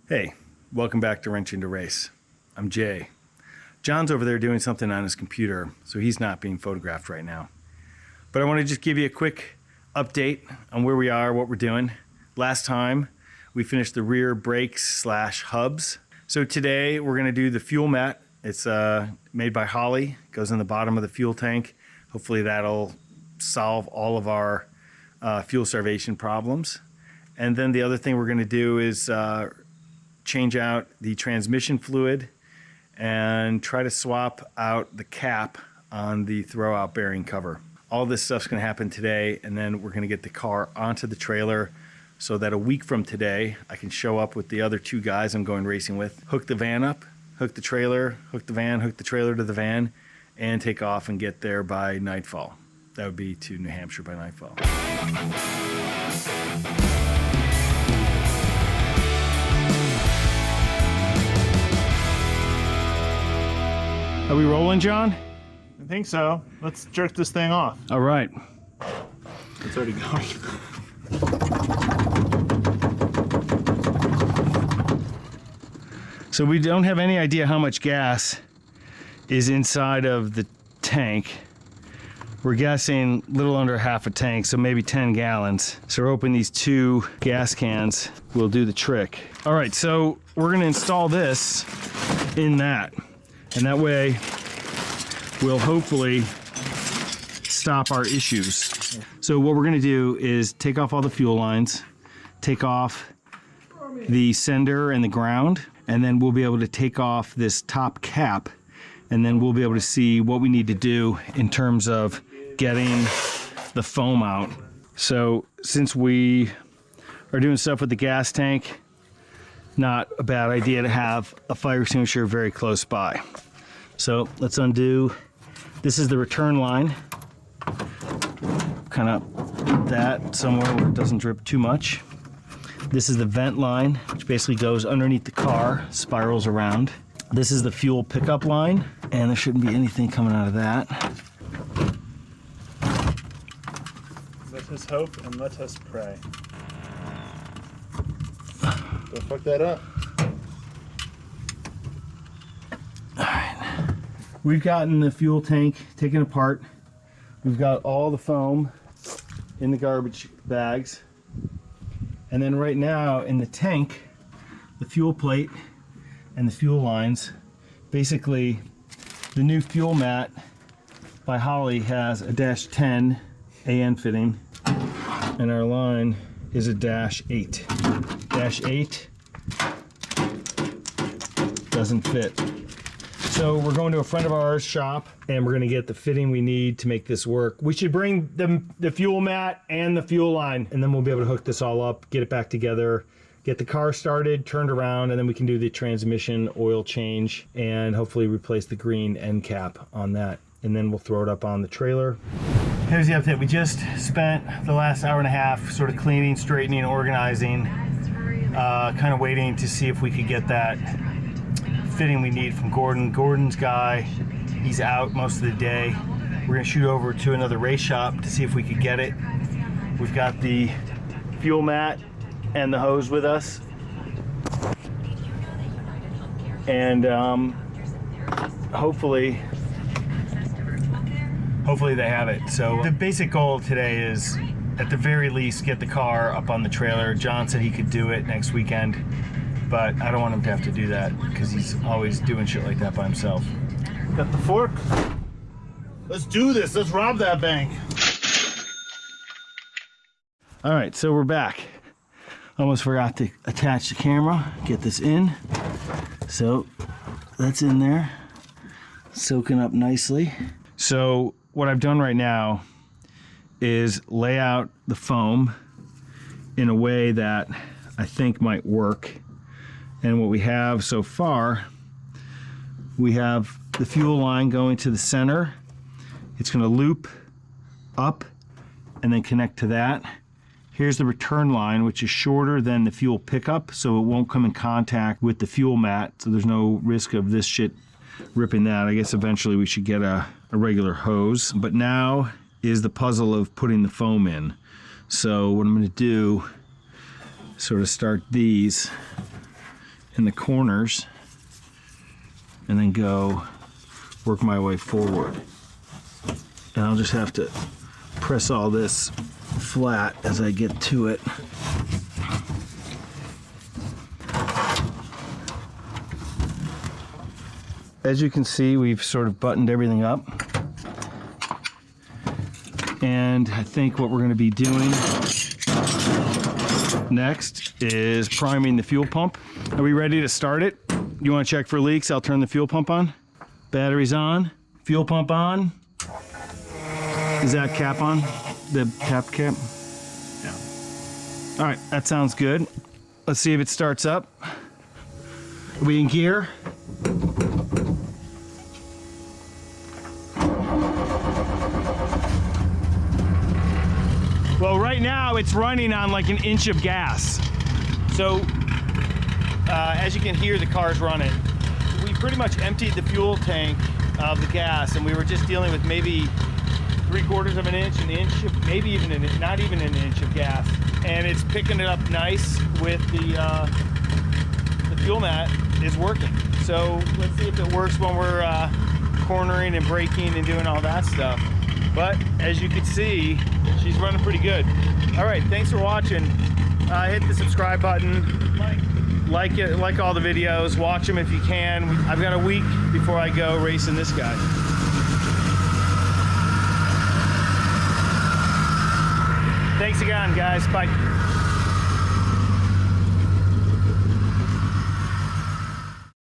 Hey, welcome back to Wrench Into Race. I'm Jay. John's over there doing something on his computer, so he's not being photographed right now. But I want to just give you a quick update on where we are, what we're doing. Last time, we finished the rear brakes / hubs. So today, we're going to do the fuel mat. It's made by Holley, goes in the bottom of the fuel tank. Hopefully that'll solve all of our fuel starvation problems. And then the other thing we're going to do is change out the transmission fluid and try to swap out the cap on the throwout bearing cover. All this stuff's going to happen today, and then we're going to get the car onto the trailer so that a week from today I can show up with the other two guys I'm going racing with, hook the van up, hook the trailer, hook the van, hook the trailer to the van, and take off and get there by nightfall. That would be to New Hampshire by nightfall. Are we rolling, John? I think so. Let's jerk this thing off. All right. It's already going. So we don't have any idea how much gas is inside of the tank. We're guessing a little under half a tank, so maybe 10 gallons. So we're hoping these two gas cans will do the trick. All right, so we're gonna install this in that. And that way, we'll hopefully stop our issues. So what we're gonna do is take off all the fuel lines, take off the sender and the ground, and then we'll be able to take off this top cap, and then we'll be able to see what we need to do in terms of getting the foam out. So since we are doing stuff with the gas tank, not a bad idea to have a fire extinguisher very close by. So let's undo. This is the return line. Kind of put that somewhere where it doesn't drip too much. This is the vent line, which basically goes underneath the car, spirals around. This is the fuel pickup line, and there shouldn't be anything coming out of that. Let us hope and let us pray. Don't fuck that up. All right. We've gotten the fuel tank taken apart. We've got all the foam in the garbage bags. And then right now in the tank, the fuel plate and the fuel lines, basically the new fuel mat by Holley has a -10 AN fitting, and our line is a -8. -8 doesn't fit. So we're going to a friend of ours shop, and we're gonna get the fitting we need to make this work. We should bring the fuel mat and the fuel line, and then we'll be able to hook this all up, get it back together, get the car started, turned around, and then we can do the transmission oil change and hopefully replace the green end cap on that. And then we'll throw it up on the trailer. Here's the update. We just spent the last hour and a half sort of cleaning, straightening, organizing, kind of waiting to see if we could get that fitting we need from Gordon. Gordon's guy, he's out most of the day. We're gonna shoot over to another race shop to see if we could get it. We've got the fuel mat and the hose with us. And hopefully they have it. So the basic goal today is, at the very least, get the car up on the trailer. John said he could do it next weekend, but I don't want him to have to do that because he's always doing shit like that by himself. Got the fork? Let's do this. Let's rob that bank. All right, so we're back. Almost forgot to attach the camera, get this in. So that's in there, soaking up nicely. So what I've done right now is lay out the foam in a way that I think might work. And what we have so far, we have the fuel line going to the center. It's gonna loop up and then connect to that. Here's the return line, which is shorter than the fuel pickup, so it won't come in contact with the fuel mat, so there's no risk of this shit ripping that. I guess eventually we should get a regular hose. But now is the puzzle of putting the foam in. So what I'm gonna do, sort of start these in the corners and then go work my way forward. And I'll just have to press all this flat as I get to it. As you can see, we've sort of buttoned everything up. And I think what we're going to be doing next is priming the fuel pump. Are we ready to start it? You want to check for leaks? I'll turn the fuel pump on. Batteries on. Fuel pump on. Is that cap on? The tap cap? Yeah. All right, that sounds good. Let's see if it starts up. Are we in gear? Well, right now it's running on like 1 inch of gas. So, as you can hear, the car's running. We pretty much emptied the fuel tank of the gas, and we were just dealing with maybe 3/4 of an inch, maybe even not even 1 inch of gas. And it's picking it up nice with the fuel mat is working. So let's see if it works when we're cornering and braking and doing all that stuff. But as you can see, she's running pretty good. All right, thanks for watching. Hit the subscribe button, like it, like all the videos, watch them if you can. I've got a week before I go racing this guy. Thanks again, guys. Bye.